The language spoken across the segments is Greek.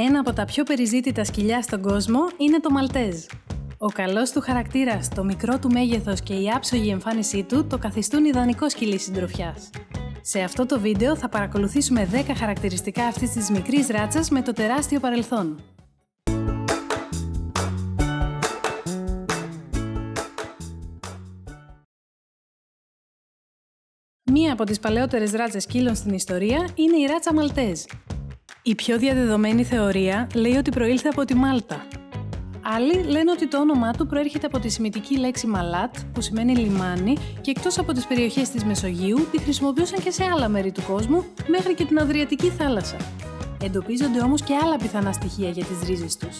Ένα από τα πιο περιζήτητα σκυλιά στον κόσμο είναι το Μαλτέζ. Ο καλός του χαρακτήρας, το μικρό του μέγεθος και η άψογη εμφάνισή του το καθιστούν ιδανικό σκυλί συντροφιάς. Σε αυτό το βίντεο θα παρακολουθήσουμε 10 χαρακτηριστικά αυτής της μικρής ράτσας με το τεράστιο παρελθόν. Μία από τις παλαιότερες ράτσες σκύλων στην ιστορία είναι η ράτσα Μαλτέζ. Η πιο διαδεδομένη θεωρία λέει ότι προήλθε από τη Μάλτα. Άλλοι λένε ότι το όνομά του προέρχεται από τη σημιτική λέξη μαλάτ, που σημαίνει λιμάνι, και εκτός από τις περιοχές της Μεσογείου, τη χρησιμοποιούσαν και σε άλλα μέρη του κόσμου, μέχρι και την Αδριατική θάλασσα. Εντοπίζονται όμως και άλλα πιθανά στοιχεία για τις ρίζες τους.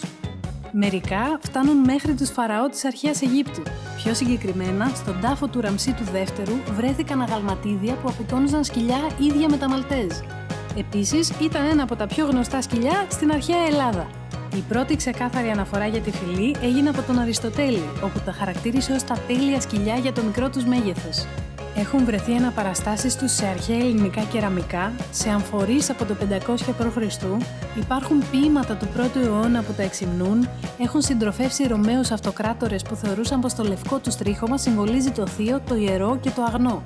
Μερικά φτάνουν μέχρι τους Φαραώ της αρχαίας Αιγύπτου. Πιο συγκεκριμένα, στον τάφο του Ραμσή του Δεύτερου βρέθηκαν αγαλματίδια που αποτώνιζαν σκυλιά ίδια με τα Μαλτέζ. Επίσης, ήταν ένα από τα πιο γνωστά σκυλιά στην αρχαία Ελλάδα. Η πρώτη ξεκάθαρη αναφορά για τη φυλή έγινε από τον Αριστοτέλη, όπου τα χαρακτήρισε ως τα τέλεια σκυλιά για το μικρό τους μέγεθος. Έχουν βρεθεί αναπαραστάσεις τους σε αρχαία ελληνικά κεραμικά, σε αμφορείς από το 500 π.Χ., υπάρχουν ποίηματα του 1ου αιώνα που τα εξυμνούν, έχουν συντροφεύσει Ρωμαίους αυτοκράτορες που θεωρούσαν πως το λευκό του στρίχωμα συμβολίζει το θείο, το ιερό και το αγνό.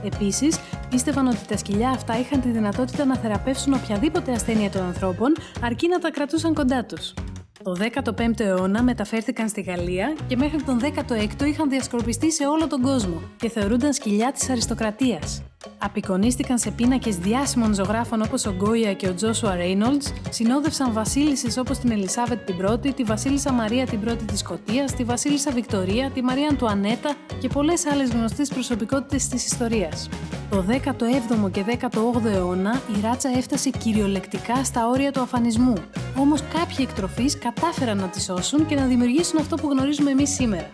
Επίσης, πίστευαν ότι τα σκυλιά αυτά είχαν τη δυνατότητα να θεραπεύσουν οποιαδήποτε ασθένεια των ανθρώπων, αρκεί να τα κρατούσαν κοντά τους. Το 15ο αιώνα μεταφέρθηκαν στη Γαλλία και μέχρι τον 16ο είχαν διασκορπιστεί σε όλο τον κόσμο και θεωρούνταν σκυλιά της αριστοκρατίας. Απεικονίστηκαν σε πίνακες διάσημων ζωγράφων όπως ο Γκόια και ο Τζόσουα Ρέινολντς, συνόδευσαν βασίλισσες όπως την Ελισάβετ την Πρώτη, τη Βασίλισσα Μαρία την Πρώτη της Σκωτίας, τη Βασίλισσα Βικτωρία, τη Μαρία Αντουανέτα και πολλές άλλες γνωστές προσωπικότητες της ιστορίας. Το 17ο και 18ο αιώνα η ράτσα έφτασε κυριολεκτικά στα όρια του αφανισμού. Όμως κάποιοι εκτροφείς κατάφεραν να τη σώσουν και να δημιουργήσουν αυτό που γνωρίζουμε εμείς σήμερα.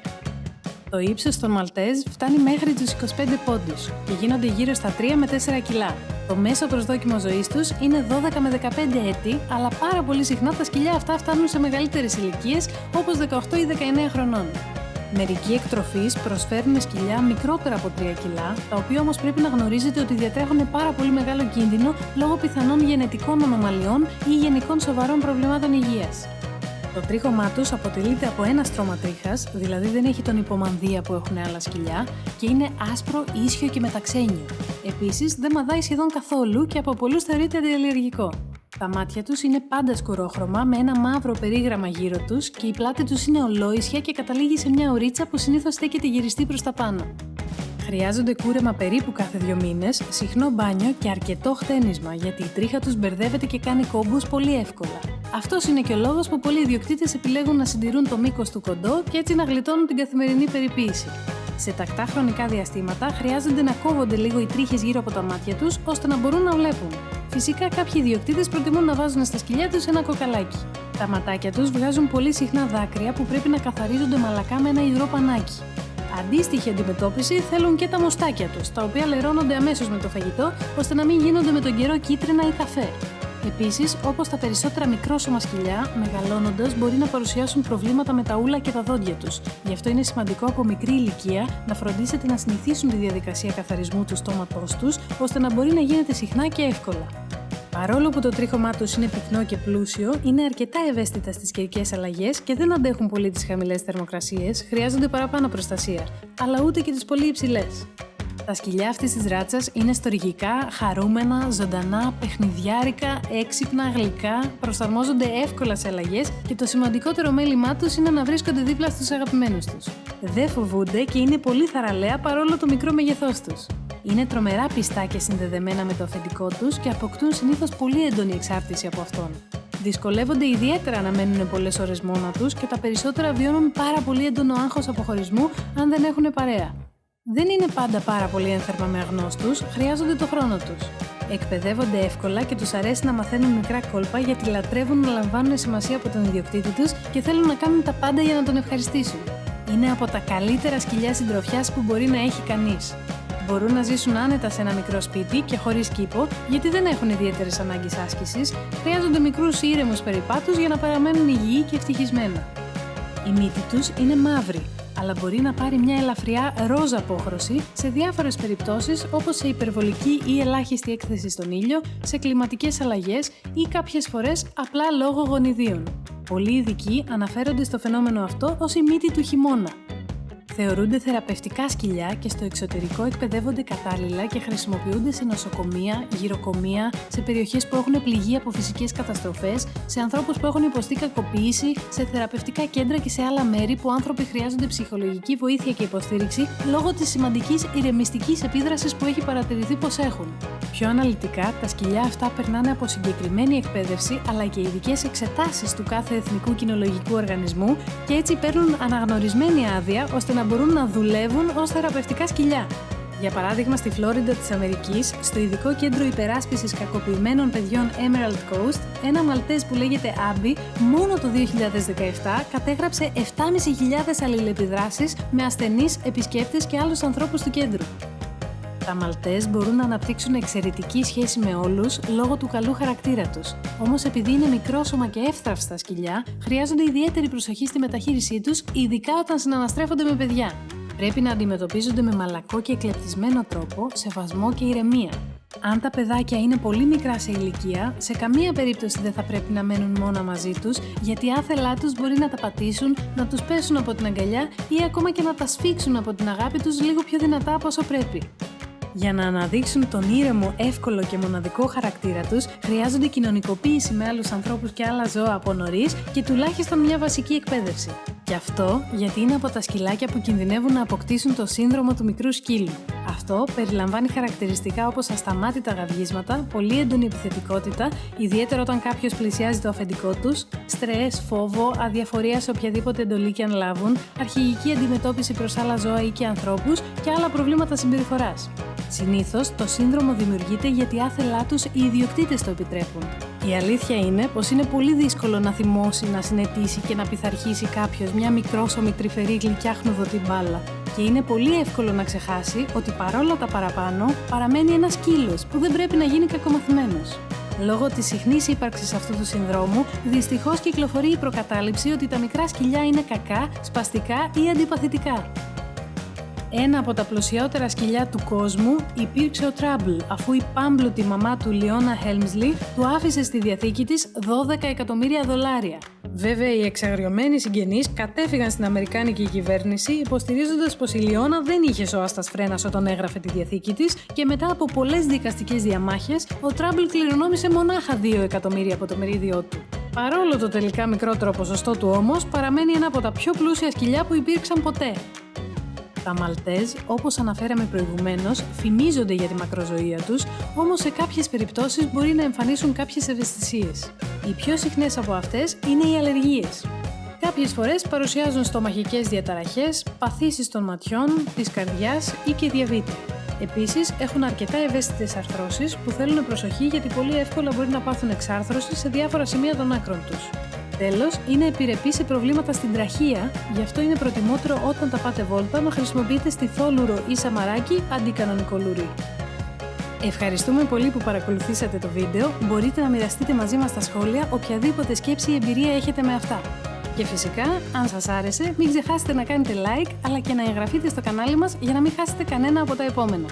Το ύψος των Μαλτέζ φτάνει μέχρι τους 25 πόντους και γίνονται γύρω στα 3 με 4 κιλά. Το μέσο προσδόκιμο ζωής τους είναι 12 με 15 έτη, αλλά πάρα πολύ συχνά τα σκυλιά αυτά φτάνουν σε μεγαλύτερες ηλικίες, όπως 18 ή 19 χρονών. Μερικοί εκτροφείς προσφέρουν σκυλιά μικρότερα από 3 κιλά, τα οποία όμως πρέπει να γνωρίζετε ότι διατρέχουν πάρα πολύ μεγάλο κίνδυνο λόγω πιθανών γενετικών ανομαλιών ή γενικών σοβαρών προβλημάτων υγείας. Το τρίχωμά τους αποτελείται από ένα στρώμα τρίχας, δηλαδή δεν έχει τον υπομανδύα που έχουν άλλα σκυλιά, και είναι άσπρο, ίσιο και μεταξένιο. Επίσης, δεν μαδάει σχεδόν καθόλου και από πολλούς θεωρείται αντιαλλεργικό. Τα μάτια τους είναι πάντα σκουρόχρωμα με ένα μαύρο περίγραμμα γύρω τους και η πλάτη τους είναι ολόισια και καταλήγει σε μια ουρίτσα που συνήθως στέκεται γυριστή προς τα πάνω. Χρειάζονται κούρεμα περίπου κάθε 2 μήνες, συχνό μπάνιο και αρκετό χτένισμα, γιατί η τρίχα τους μπερδεύεται και κάνει κόμπους πολύ εύκολα. Αυτός είναι και ο λόγος που πολλοί ιδιοκτήτες επιλέγουν να συντηρούν το μήκος του κοντό και έτσι να γλιτώνουν την καθημερινή περιποίηση. Σε τακτά χρονικά διαστήματα χρειάζονται να κόβονται λίγο οι τρίχες γύρω από τα μάτια τους, ώστε να μπορούν να βλέπουν. Φυσικά, κάποιοι ιδιοκτήτες προτιμούν να βάζουν στα σκυλιά τους ένα κοκαλάκι. Τα ματάκια τους βγάζουν πολύ συχνά δάκρυα που πρέπει να καθαρίζονται μαλακά με ένα υγρό πανάκι. Αντίστοιχη αντιμετώπιση θέλουν και τα μουστάκια τους, τα οποία λερώνονται αμέσως με το φαγητό, ώστε να μην γίνονται με τον καιρό κίτρινα ή καφέ. Επίσης, όπως τα περισσότερα μικρόσωμα σκυλιά, μεγαλώνοντας μπορεί να παρουσιάσουν προβλήματα με τα ούλα και τα δόντια τους. Γι' αυτό είναι σημαντικό από μικρή ηλικία να φροντίσετε να συνηθίσουν τη διαδικασία καθαρισμού του στόματός τους, ώστε να μπορεί να γίνεται συχνά και εύκολα. Παρόλο που το τρίχωμά τους είναι πυκνό και πλούσιο, είναι αρκετά ευαίσθητα στις καιρικές αλλαγές και δεν αντέχουν πολύ τις χαμηλές θερμοκρασίες, χρειάζονται παραπάνω προστασία, αλλά ούτε και τις πολύ υψηλές. Τα σκυλιά αυτής της ράτσας είναι στοργικά, χαρούμενα, ζωντανά, παιχνιδιάρικα, έξυπνα, γλυκά, προσαρμόζονται εύκολα σε αλλαγές και το σημαντικότερο μέλημά τους είναι να βρίσκονται δίπλα στους αγαπημένους τους. Δεν φοβούνται και είναι πολύ θαραλέα παρόλο το μικρό μέγεθός τους. Είναι τρομερά πιστά και συνδεδεμένα με το αφεντικό τους και αποκτούν συνήθως πολύ έντονη εξάρτηση από αυτόν. Δυσκολεύονται ιδιαίτερα να μένουν πολλές ώρες μόνα τους και τα περισσότερα βιώνουν πάρα πολύ έντονο άγχος αποχωρισμού αν δεν έχουν παρέα. Δεν είναι πάντα πάρα πολύ ένθερμα με αγνώστους, χρειάζονται το χρόνο τους. Εκπαιδεύονται εύκολα και τους αρέσει να μαθαίνουν μικρά κόλπα γιατί λατρεύουν να λαμβάνουν σημασία από τον ιδιοκτήτη τους και θέλουν να κάνουν τα πάντα για να τον ευχαριστήσουν. Είναι από τα καλύτερα σκυλιά συντροφιάς που μπορεί να έχει κανείς. Μπορούν να ζήσουν άνετα σε ένα μικρό σπίτι και χωρίς κήπο, γιατί δεν έχουν ιδιαίτερες ανάγκες άσκησης, χρειάζονται μικρούς ήρεμους περιπάτους για να παραμένουν υγιεί και ευτυχισμένα. Η μύτη τους είναι μαύρη, αλλά μπορεί να πάρει μια ελαφριά ροζ απόχρωση σε διάφορες περιπτώσεις, όπως σε υπερβολική ή ελάχιστη έκθεση στον ήλιο, σε κλιματικές αλλαγές ή κάποιες φορές απλά λόγω γονιδίων. Πολλοί ειδικοί αναφέρονται στο φαινόμενο αυτό ως η μύτη του χειμώνα. Θεωρούνται θεραπευτικά σκυλιά και στο εξωτερικό εκπαιδεύονται κατάλληλα και χρησιμοποιούνται σε νοσοκομεία, γυροκομεία, σε περιοχές που έχουν πληγεί από φυσικές καταστροφές, σε ανθρώπους που έχουν υποστεί κακοποίηση, σε θεραπευτικά κέντρα και σε άλλα μέρη που άνθρωποι χρειάζονται ψυχολογική βοήθεια και υποστήριξη λόγω της σημαντικής ηρεμιστικής επίδρασης που έχει παρατηρηθεί πως έχουν. Πιο αναλυτικά, τα σκυλιά αυτά περνάνε από συγκεκριμένη εκπαίδευση αλλά και ειδικές εξετάσεις του κάθε εθνικού κοινολογικού οργανισμού και έτσι παίρνουν αναγνωρισμένη άδεια ώστε να μπορούν να δουλεύουν ως θεραπευτικά σκυλιά. Για παράδειγμα, στη Φλόριντα της Αμερικής, στο ειδικό κέντρο υπεράσπισης κακοποιημένων παιδιών Emerald Coast, ένα Μαλτέζ που λέγεται Άμπι, μόνο το 2017 κατέγραψε 7.500 αλληλεπιδράσεις με ασθενείς, επισκέπτες και άλλους ανθρώπους του κέντρου. Τα Μαλτέζ μπορούν να αναπτύξουν εξαιρετική σχέση με όλους λόγω του καλού χαρακτήρα τους. Όμως, επειδή είναι μικρόσωμα και εύθραυστα σκυλιά, χρειάζονται ιδιαίτερη προσοχή στη μεταχείρισή τους, ειδικά όταν συναναστρέφονται με παιδιά. Πρέπει να αντιμετωπίζονται με μαλακό και εκλεπτισμένο τρόπο, σεβασμό και ηρεμία. Αν τα παιδάκια είναι πολύ μικρά σε ηλικία, σε καμία περίπτωση δεν θα πρέπει να μένουν μόνα μαζί τους, γιατί άθελά τους μπορεί να τα πατήσουν, να τους πέσουν από την αγκαλιά ή ακόμα και να τα σφίξουν από την αγάπη τους λίγο πιο δυνατά από όσο πρέπει. Για να αναδείξουν τον ήρεμο, εύκολο και μοναδικό χαρακτήρα τους, χρειάζονται κοινωνικοποίηση με άλλους ανθρώπους και άλλα ζώα από νωρίς και τουλάχιστον μια βασική εκπαίδευση. Και αυτό γιατί είναι από τα σκυλάκια που κινδυνεύουν να αποκτήσουν το σύνδρομο του μικρού σκύλου. Αυτό περιλαμβάνει χαρακτηριστικά όπως ασταμάτητα γαυγίσματα, πολύ έντονη επιθετικότητα, ιδιαίτερα όταν κάποιος πλησιάζει το αφεντικό τους, στρες, φόβο, αδιαφορία σε οποιαδήποτε εντολή και αν λάβουν, αρχηγική αντιμετώπιση προς άλλα ζώα ή και ανθρώπους και άλλα προβλήματα συμπεριφοράς. Συνήθως, το σύνδρομο δημιουργείται γιατί άθελά τους οι ιδιοκτήτες το επιτρέπουν. Η αλήθεια είναι πως είναι πολύ δύσκολο να θυμώσει, να συνετίσει και να πειθαρχήσει κάποιος μια μικρόσωμη τρυφερή γλυκιά-χνουδωτή μπάλα. Και είναι πολύ εύκολο να ξεχάσει ότι παρόλα τα παραπάνω παραμένει ένας σκύλος που δεν πρέπει να γίνει κακομαθημένος. Λόγω της συχνής ύπαρξης αυτού του συνδρόμου, δυστυχώς κυκλοφορεί η προκατάληψη ότι τα μικρά σκυλιά είναι κακά, σπαστικά ή αντιπαθητικά. Ένα από τα πλουσιότερα σκυλιά του κόσμου υπήρξε ο Trouble, αφού η πάμπλουτη μαμά του Λιώνα Χέλμσλι του άφησε στη διαθήκη της $12 εκατομμύρια. Βέβαια, οι εξαγριωμένοι συγγενείς κατέφυγαν στην αμερικάνικη κυβέρνηση, υποστηρίζοντας πως η Λιώνα δεν είχε σώαστας φρένας όταν έγραφε τη διαθήκη της και μετά από πολλές δικαστικές διαμάχες, ο Trouble κληρονόμησε μονάχα $2 εκατομμύρια από το μερίδιό του. Παρόλο το τελικά μικρότερο ποσοστό του όμως, παραμένει ένα από τα πιο πλούσια σκυλιά που υπήρξαν ποτέ. Τα Μαλτέζ, όπως αναφέραμε προηγουμένως, φημίζονται για τη μακροζωία τους, όμως σε κάποιες περιπτώσεις μπορεί να εμφανίσουν κάποιες ευαισθησίες. Οι πιο συχνές από αυτές είναι οι αλλεργίες. Κάποιες φορές παρουσιάζουν στομαχικές διαταραχές, παθήσεις των ματιών, της καρδιάς ή και διαβήτη. Επίσης, έχουν αρκετά ευαίσθητες αρθρώσεις που θέλουν προσοχή γιατί πολύ εύκολα μπορεί να πάθουν εξάρθρωση σε διάφορα σημεία των άκρων τους. Τέλος, είναι επιρρεπή σε προβλήματα στην τραχεία, γι' αυτό είναι προτιμότερο όταν τα πάτε βόλτα να χρησιμοποιείτε στιθόλουρο ή σαμαράκι αντί κανονικό λουρί. Ευχαριστούμε πολύ που παρακολουθήσατε το βίντεο. Μπορείτε να μοιραστείτε μαζί μας στα σχόλια οποιαδήποτε σκέψη ή εμπειρία έχετε με αυτά. Και φυσικά, αν σας άρεσε, μην ξεχάσετε να κάνετε like αλλά και να εγγραφείτε στο κανάλι μας για να μην χάσετε κανένα από τα επόμενα.